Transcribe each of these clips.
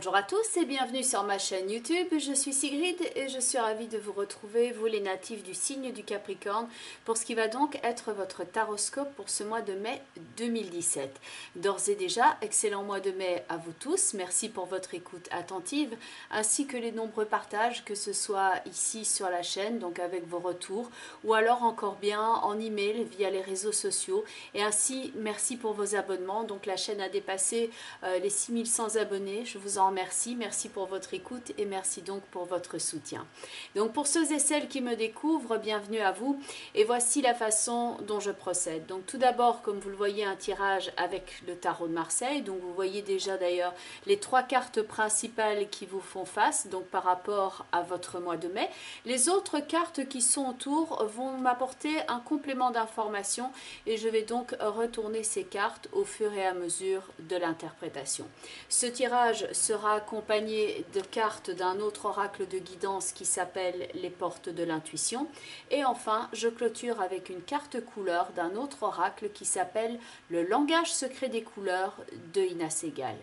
Bonjour à tous et bienvenue sur ma chaîne YouTube, je suis Sigrid et je suis ravie de vous retrouver, vous les natifs du signe du Capricorne, pour ce qui va donc être votre taroscope pour ce mois de mai 2017. D'ores et déjà, excellent mois de mai à vous tous, merci pour votre écoute attentive, ainsi que les nombreux partages, que ce soit ici sur la chaîne, donc avec vos retours, ou alors encore bien en email via les réseaux sociaux, et ainsi merci pour vos abonnements, donc la chaîne a dépassé les 6100 abonnés, je vous en remercie, merci pour votre écoute et merci donc pour votre soutien. Donc pour ceux et celles qui me découvrent, bienvenue à vous et voici la façon dont je procède. Donc tout d'abord, comme vous le voyez, un tirage avec le tarot de Marseille, donc vous voyez déjà d'ailleurs les trois cartes principales qui vous font face, donc par rapport à votre mois de mai. Les autres cartes qui sont autour vont m'apporter un complément d'information et je vais donc retourner ces cartes au fur et à mesure de l'interprétation. Ce tirage sera accompagné de cartes d'un autre oracle de guidance qui s'appelle les portes de l'intuition. Et enfin, je clôture avec une carte couleur d'un autre oracle qui s'appelle le langage secret des couleurs de Ina Segal.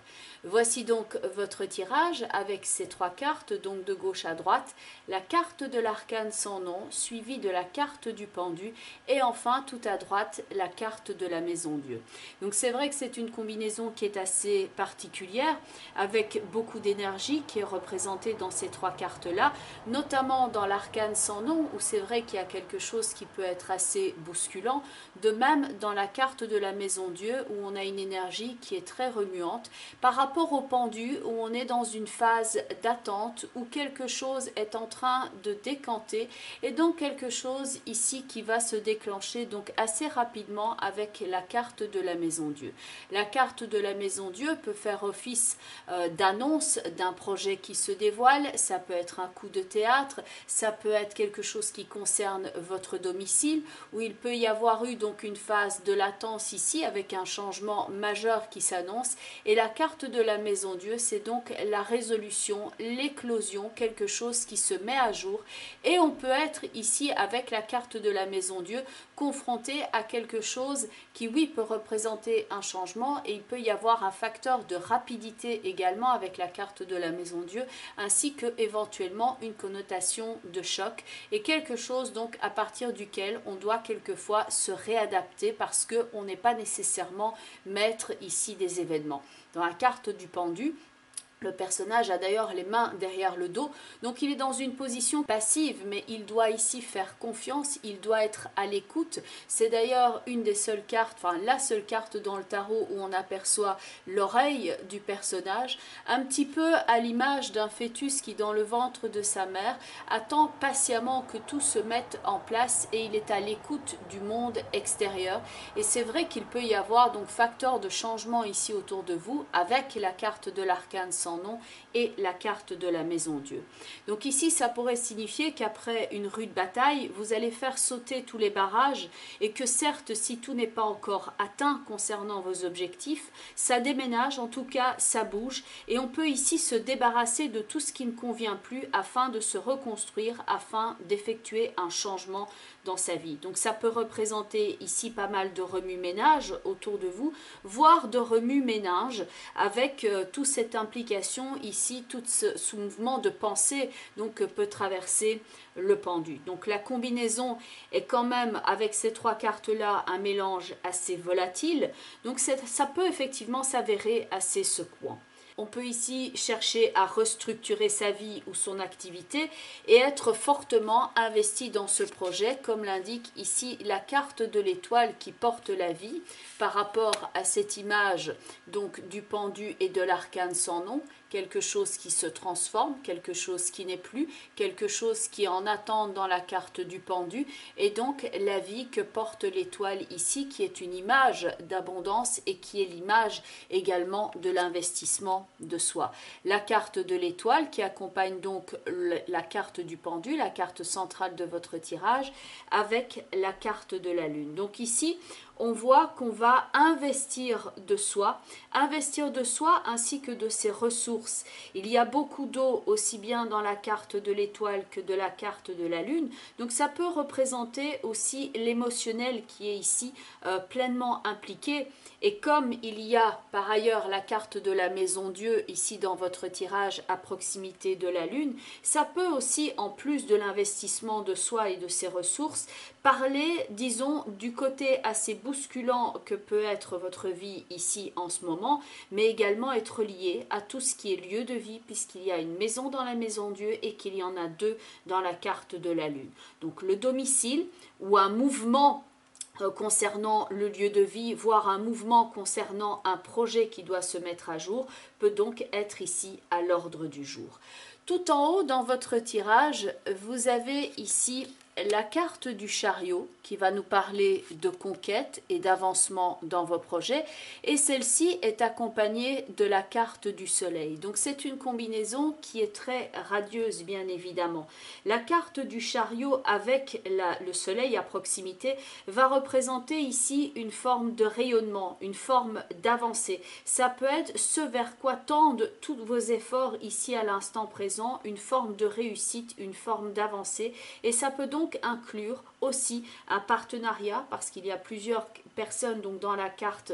Voici donc votre tirage avec ces trois cartes, donc de gauche à droite, la carte de l'arcane sans nom, suivie de la carte du pendu, et enfin tout à droite, la carte de la maison Dieu. Donc c'est vrai que c'est une combinaison qui est assez particulière, avec beaucoup d'énergie qui est représentée dans ces trois cartes-là, notamment dans l'arcane sans nom, où c'est vrai qu'il y a quelque chose qui peut être assez bousculant, de même dans la carte de la maison Dieu, où on a une énergie qui est très remuante, par rapport au pendu, où on est dans une phase d'attente, où quelque chose est en train de décanter, et donc quelque chose ici qui va se déclencher donc assez rapidement avec la carte de la maison Dieu. La carte de la maison Dieu peut faire office d'annonce d'un projet qui se dévoile, ça peut être un coup de théâtre, ça peut être quelque chose qui concerne votre domicile, où il peut y avoir eu donc une phase de latence ici avec un changement majeur qui s'annonce, et la carte de la maison Dieu, c'est donc la résolution, l'éclosion, quelque chose qui se met à jour, et on peut être ici avec la carte de la maison Dieu confronté à quelque chose qui oui peut représenter un changement, et il peut y avoir un facteur de rapidité également avec la carte de la maison Dieu, ainsi que éventuellement une connotation de choc, et quelque chose donc à partir duquel on doit quelquefois se réadapter parce qu'on n'est pas nécessairement maître ici des événements. Dans la carte du pendu, le personnage a d'ailleurs les mains derrière le dos, donc il est dans une position passive, mais il doit ici faire confiance, il doit être à l'écoute. C'est d'ailleurs une des seules cartes, enfin la seule carte dans le tarot où on aperçoit l'oreille du personnage, un petit peu à l'image d'un fœtus qui dans le ventre de sa mère attend patiemment que tout se mette en place et il est à l'écoute du monde extérieur. Et c'est vrai qu'il peut y avoir donc facteur de changement ici autour de vous avec la carte de l'arcane sans nom et la carte de la maison Dieu. Donc ici, ça pourrait signifier qu'après une rude bataille, vous allez faire sauter tous les barrages et que certes, si tout n'est pas encore atteint concernant vos objectifs, ça déménage, en tout cas, ça bouge et on peut ici se débarrasser de tout ce qui ne convient plus afin de se reconstruire, afin d'effectuer un changement dans sa vie. Donc ça peut représenter ici pas mal de remue-ménage autour de vous, voire de remue-ménage avec toute cette implication ici, tout ce mouvement de pensée donc peut traverser le pendu. Donc la combinaison est quand même avec ces trois cartes-là un mélange assez volatile, donc ça peut effectivement s'avérer assez secouant. On peut ici chercher à restructurer sa vie ou son activité et être fortement investi dans ce projet, comme l'indique ici la carte de l'étoile qui porte la vie par rapport à cette image donc du pendu et de l'arcane sans nom, quelque chose qui se transforme, quelque chose qui n'est plus, quelque chose qui est en attente dans la carte du pendu, et donc la vie que porte l'étoile ici, qui est une image d'abondance et qui est l'image également de l'investissement de soi. La carte de l'étoile qui accompagne donc la carte du pendu, la carte centrale de votre tirage, avec la carte de la lune. Donc ici, on voit qu'on va investir de soi ainsi que de ses ressources ressources. Il y a beaucoup d'eau aussi bien dans la carte de l'étoile que de la carte de la lune. Donc ça peut représenter aussi l'émotionnel qui est ici pleinement impliqué. Et comme il y a par ailleurs la carte de la maison Dieu ici dans votre tirage à proximité de la lune, ça peut aussi, en plus de l'investissement de soi et de ses ressources, parler, disons, du côté assez bousculant que peut être votre vie ici en ce moment, mais également être lié à tout ce qui est lieu de vie, puisqu'il y a une maison dans la maison Dieu et qu'il y en a deux dans la carte de la lune. Donc le domicile ou un mouvement concernant le lieu de vie, voire un mouvement concernant un projet qui doit se mettre à jour, peut donc être ici à l'ordre du jour. Tout en haut dans votre tirage, vous avez ici la carte du chariot qui va nous parler de conquête et d'avancement dans vos projets, et celle-ci est accompagnée de la carte du soleil. Donc c'est une combinaison qui est très radieuse, bien évidemment. La carte du chariot avec le soleil à proximité va représenter ici une forme de rayonnement, une forme d'avancée. Ça peut être ce vers quoi tendent tous vos efforts ici à l'instant présent, une forme de réussite, une forme d'avancée, et ça peut donc inclure aussi un partenariat, parce qu'il y a plusieurs personnes donc dans la carte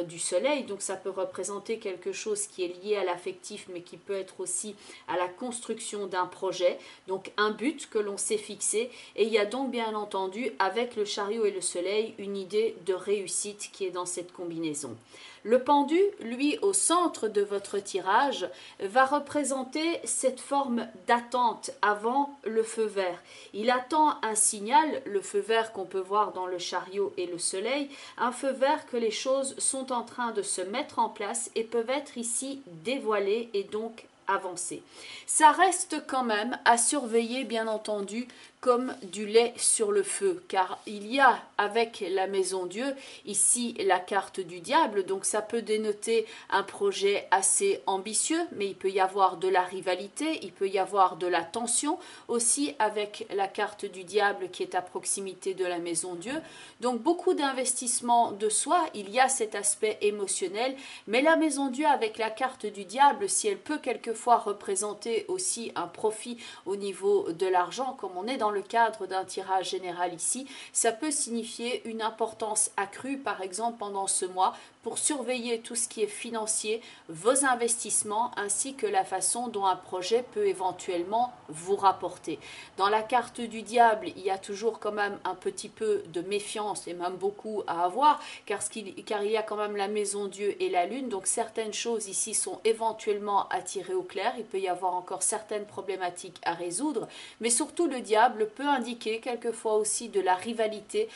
du soleil, donc ça peut représenter quelque chose qui est lié à l'affectif, mais qui peut être aussi à la construction d'un projet, donc un but que l'on s'est fixé, et il y a donc bien entendu avec le chariot et le soleil une idée de réussite qui est dans cette combinaison. Le pendu, lui, au centre de votre tirage, va représenter cette forme d'attente avant le feu vert. Il attend un signal, le feu vert qu'on peut voir dans le chariot et le soleil, un feu vert que les choses sont en train de se mettre en place et peuvent être ici dévoilées et donc avancer. Ça reste quand même à surveiller, bien entendu, comme du lait sur le feu, car il y a avec la maison Dieu ici la carte du diable, donc ça peut dénoter un projet assez ambitieux, mais il peut y avoir de la rivalité, il peut y avoir de la tension aussi avec la carte du diable qui est à proximité de la maison Dieu. Donc beaucoup d'investissement de soi, il y a cet aspect émotionnel, mais la maison Dieu avec la carte du diable, si elle peut quelquefois représenter aussi un profit au niveau de l'argent, comme on est dans le cadre d'un tirage général ici, ça peut signifier une importance accrue, par exemple pendant ce mois, pour surveiller tout ce qui est financier, vos investissements, ainsi que la façon dont un projet peut éventuellement vous rapporter. Dans la carte du diable, il y a toujours quand même un petit peu de méfiance, et même beaucoup à avoir, car il y a quand même la maison Dieu et la lune, donc certaines choses ici sont éventuellement à tirer au clair, il peut y avoir encore certaines problématiques à résoudre, mais surtout le diable peut indiquer quelquefois aussi de la rivalité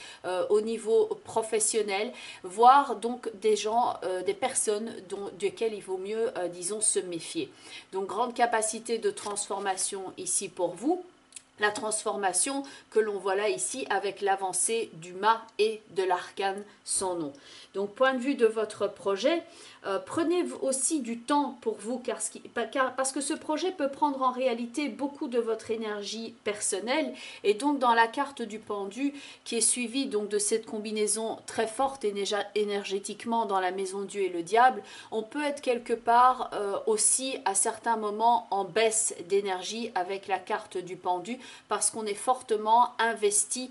au niveau professionnel, voire donc des gens, des personnes desquelles il vaut mieux, disons, se méfier. Donc grande capacité de transformation ici pour vous. La transformation que l'on voit là ici avec l'avancée du mât et de l'arcane sans nom. Donc point de vue de votre projet, prenez aussi du temps pour vous parce que ce projet peut prendre en réalité beaucoup de votre énergie personnelle, et donc dans la carte du pendu qui est suivie donc de cette combinaison très forte énergétiquement dans la maison Dieu et le diable, on peut être quelque part aussi à certains moments en baisse d'énergie avec la carte du pendu, parce qu'on est fortement investi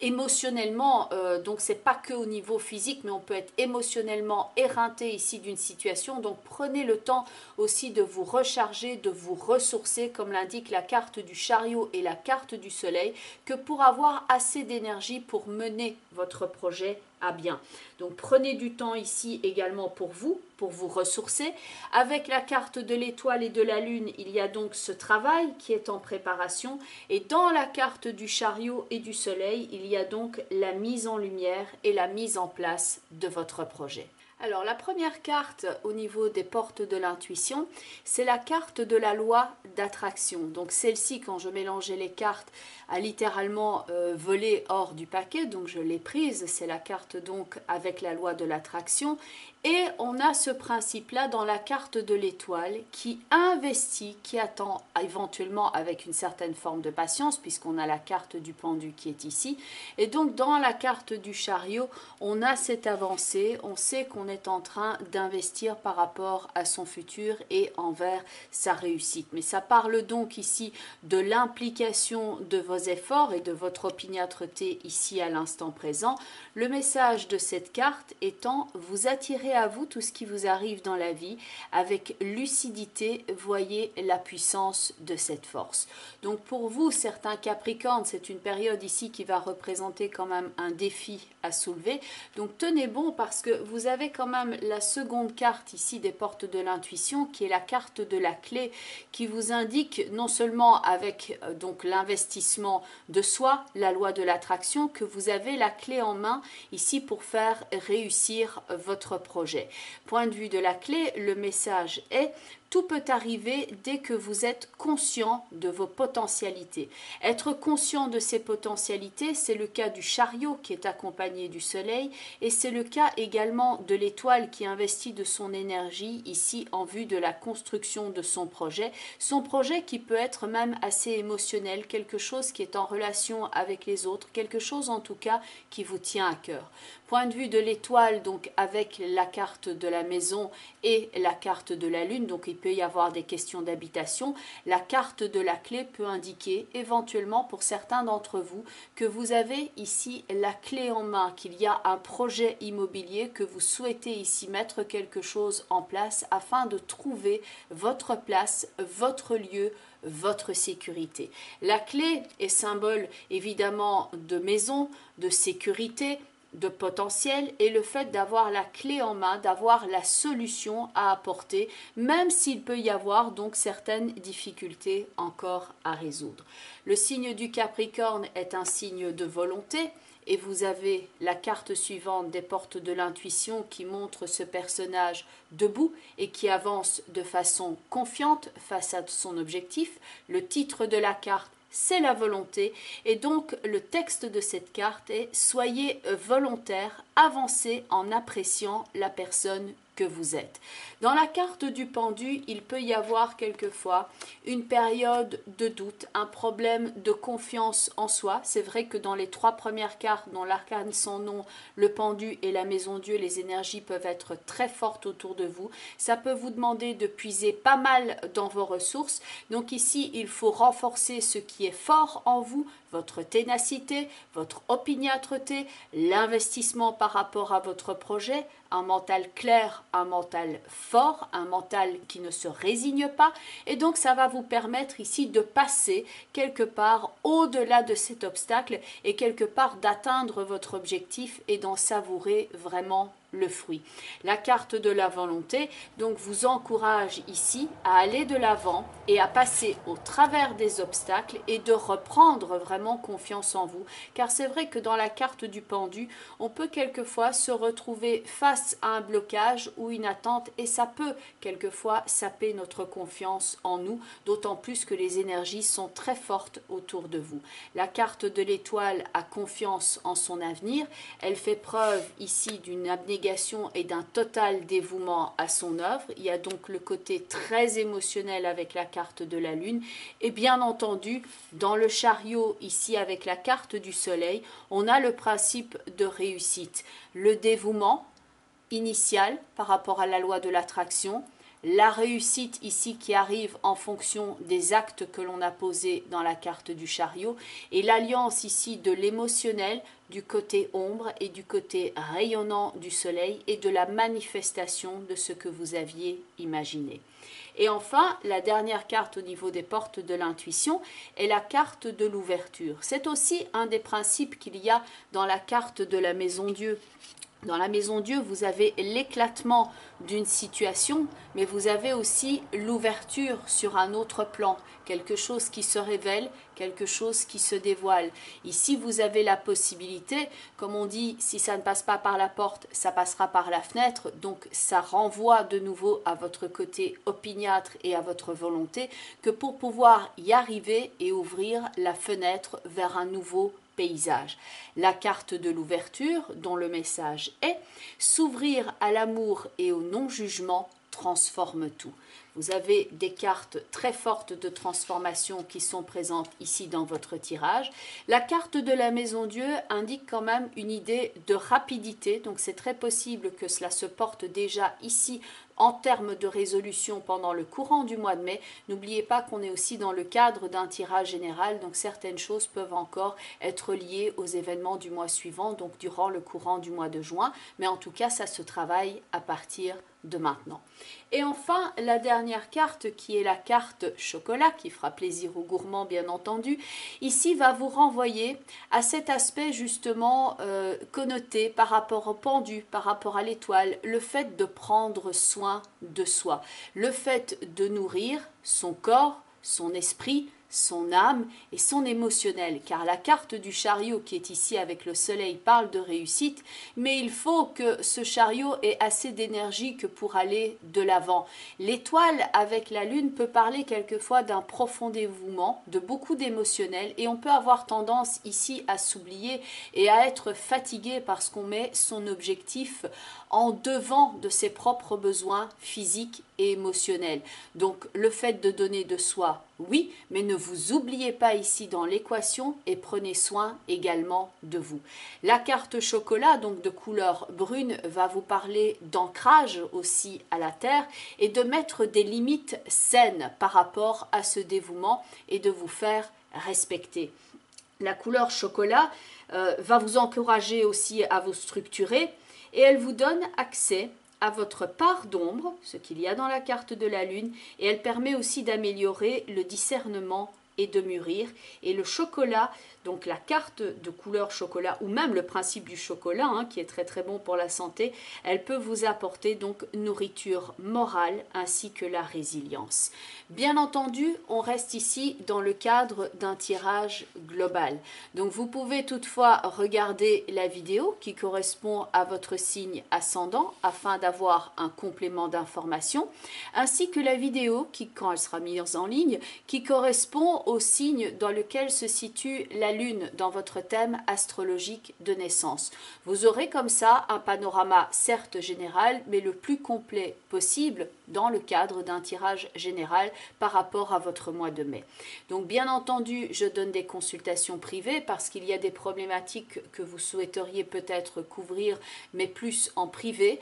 émotionnellement, donc c'est pas que au niveau physique, mais on peut être émotionnellement éreinté ici d'une situation. Donc prenez le temps aussi de vous recharger, de vous ressourcer, comme l'indique la carte du chariot et la carte du soleil, que pour avoir assez d'énergie pour mener votre projet à bien. Donc prenez du temps ici également pour vous ressourcer. Avec la carte de l'étoile et de la lune, il y a donc ce travail qui est en préparation, et dans la carte du chariot et du soleil, il y a donc la mise en lumière et la mise en place de votre projet. Alors la première carte au niveau des portes de l'intuition, c'est la carte de la loi d'attraction. Donc celle-ci, quand je mélangeais les cartes, a littéralement volé hors du paquet, donc je l'ai prise. C'est la carte donc avec la loi de l'attraction. Et on a ce principe-là dans la carte de l'étoile qui investit, qui attend éventuellement avec une certaine forme de patience, puisqu'on a la carte du pendu qui est ici. Et donc dans la carte du chariot, on a cette avancée, on sait qu'on l'on est en train d'investir par rapport à son futur et envers sa réussite. Mais ça parle donc ici de l'implication de vos efforts et de votre opiniâtreté ici à l'instant présent. Le message de cette carte étant: vous attirez à vous tout ce qui vous arrive dans la vie avec lucidité, voyez la puissance de cette force. Donc pour vous, certains Capricornes, c'est une période ici qui va représenter quand même un défi à soulever. Donc tenez bon, parce que vous avez quand même la seconde carte ici des portes de l'intuition, qui est la carte de la clé, qui vous indique non seulement avec donc l'investissement de soi, la loi de l'attraction, que vous avez la clé en main ici pour faire réussir votre projet. Point de vue de la clé, le message est: tout peut arriver dès que vous êtes conscient de vos potentialités. Être conscient de ses potentialités, c'est le cas du chariot qui est accompagné du soleil, et c'est le cas également de l'étoile qui investit de son énergie ici en vue de la construction de son projet qui peut être même assez émotionnel, quelque chose qui est en relation avec les autres, quelque chose en tout cas qui vous tient à cœur. Point de vue de l'étoile, donc avec la carte de la maison et la carte de la lune, donc il peut y avoir des questions d'habitation. La carte de la clé peut indiquer éventuellement pour certains d'entre vous que vous avez ici la clé en main, qu'il y a un projet immobilier, que vous souhaitez ici mettre quelque chose en place afin de trouver votre place, votre lieu, votre sécurité. La clé est symbole évidemment de maison, de sécurité, de potentiel, et le fait d'avoir la clé en main, d'avoir la solution à apporter, même s'il peut y avoir donc certaines difficultés encore à résoudre. Le signe du Capricorne est un signe de volonté, et vous avez la carte suivante des portes de l'intuition qui montre ce personnage debout et qui avance de façon confiante face à son objectif. Le titre de la carte, c'est la volonté, et donc le texte de cette carte est: soyez volontaire, avancez en appréciant la personne que vous êtes. Dans la carte du pendu, il peut y avoir quelquefois une période de doute, un problème de confiance en soi. C'est vrai que dans les trois premières cartes, dont l'arcane sans nom, le pendu et la maison Dieu, les énergies peuvent être très fortes autour de vous. Ça peut vous demander de puiser pas mal dans vos ressources. Donc ici, il faut renforcer ce qui est fort en vous, votre ténacité, votre opiniâtreté, l'investissement par rapport à votre projet, un mental clair, un mental fort, un mental qui ne se résigne pas, et donc ça va vous permettre ici de passer quelque part au-delà de cet obstacle et quelque part d'atteindre votre objectif et d'en savourer vraiment le fruit. La carte de la volonté donc vous encourage ici à aller de l'avant et à passer au travers des obstacles et de reprendre vraiment confiance en vous, car c'est vrai que dans la carte du pendu, on peut quelquefois se retrouver face à un blocage ou une attente, et ça peut quelquefois saper notre confiance en nous, d'autant plus que les énergies sont très fortes autour de vous. La carte de l'étoile a confiance en son avenir, elle fait preuve ici d'une abnégation et d'un total dévouement à son œuvre. Il y a donc le côté très émotionnel avec la carte de la lune, et bien entendu dans le chariot ici avec la carte du soleil, on a le principe de réussite, le dévouement initial par rapport à la loi de l'attraction, la réussite ici qui arrive en fonction des actes que l'on a posés dans la carte du chariot, et l'alliance ici de l'émotionnel, du côté ombre et du côté rayonnant du soleil, et de la manifestation de ce que vous aviez imaginé. Et enfin, la dernière carte au niveau des portes de l'intuition est la carte de l'ouverture. C'est aussi un des principes qu'il y a dans la carte de la maison Dieu. Dans la maison Dieu, vous avez l'éclatement d'une situation, mais vous avez aussi l'ouverture sur un autre plan, quelque chose qui se révèle, quelque chose qui se dévoile. Ici, vous avez la possibilité, comme on dit, si ça ne passe pas par la porte, ça passera par la fenêtre, donc ça renvoie de nouveau à votre côté opiniâtre et à votre volonté, que pour pouvoir y arriver et ouvrir la fenêtre vers un nouveau paysage. La carte de l'ouverture, dont le message est: s'ouvrir à l'amour et au non-jugement, transforme tout. Vous avez des cartes très fortes de transformation qui sont présentes ici dans votre tirage. La carte de la Maison Dieu indique quand même une idée de rapidité, donc c'est très possible que cela se porte déjà ici en termes de résolution pendant le courant du mois de mai. N'oubliez pas qu'on est aussi dans le cadre d'un tirage général, donc certaines choses peuvent encore être liées aux événements du mois suivant, donc durant le courant du mois de juin, mais en tout cas ça se travaille à partir de maintenant. Et enfin, la dernière carte qui est la carte chocolat, qui fera plaisir aux gourmands bien entendu, ici va vous renvoyer à cet aspect justement connoté par rapport au pendu, par rapport à l'étoile, le fait de prendre soin de soi, le fait de nourrir son corps, son esprit, son âme et son émotionnel, car la carte du chariot qui est ici avec le soleil parle de réussite, mais il faut que ce chariot ait assez d'énergie que pour aller de l'avant. L'étoile avec la lune peut parler quelquefois d'un profond dévouement, de beaucoup d'émotionnel, et on peut avoir tendance ici à s'oublier et à être fatigué parce qu'on met son objectif en devant de ses propres besoins physiques et émotionnels. Donc le fait de donner de soi, oui, mais ne vous oubliez pas ici dans l'équation et prenez soin également de vous. La carte chocolat, donc de couleur brune, va vous parler d'ancrage aussi à la terre et de mettre des limites saines par rapport à ce dévouement et de vous faire respecter. La couleur chocolat va vous encourager aussi à vous structurer et elle vous donne accès à votre part d'ombre, ce qu'il y a dans la carte de la lune, et elle permet aussi d'améliorer le discernement et de mûrir. Et le chocolat, donc la carte de couleur chocolat, ou même le principe du chocolat, qui est très très bon pour la santé, elle peut vous apporter donc nourriture morale ainsi que la résilience. Bien entendu, on reste ici dans le cadre d'un tirage global. Donc vous pouvez toutefois regarder la vidéo qui correspond à votre signe ascendant afin d'avoir un complément d'information, ainsi que la vidéo qui, quand elle sera mise en ligne, qui correspond au signe dans lequel se situe la lune dans votre thème astrologique de naissance. Vous aurez comme ça un panorama certes général, mais le plus complet possible dans le cadre d'un tirage général par rapport à votre mois de mai. Donc bien entendu, je donne des consultations privées parce qu'il y a des problématiques que vous souhaiteriez peut-être couvrir, mais plus en privé,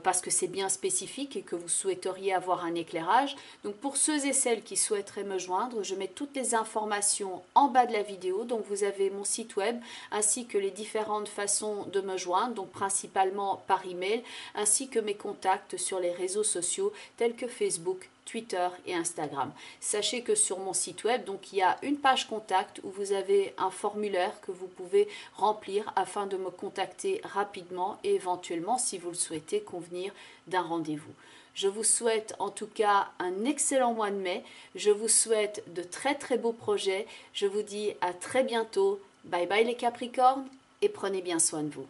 parce que c'est bien spécifique et que vous souhaiteriez avoir un éclairage. Donc pour ceux et celles qui souhaiteraient me joindre, je mets toutes les informations en bas de la vidéo. Donc vous avez mon site web ainsi que les différentes façons de me joindre, donc principalement par email, ainsi que mes contacts sur les réseaux sociaux tels que Facebook, Twitter et Instagram. Sachez que sur mon site web, donc il y a une page contact où vous avez un formulaire que vous pouvez remplir afin de me contacter rapidement et éventuellement, si vous le souhaitez, convenir d'un rendez-vous. Je vous souhaite en tout cas un excellent mois de mai. Je vous souhaite de très très beaux projets. Je vous dis à très bientôt. Bye bye les Capricornes et prenez bien soin de vous.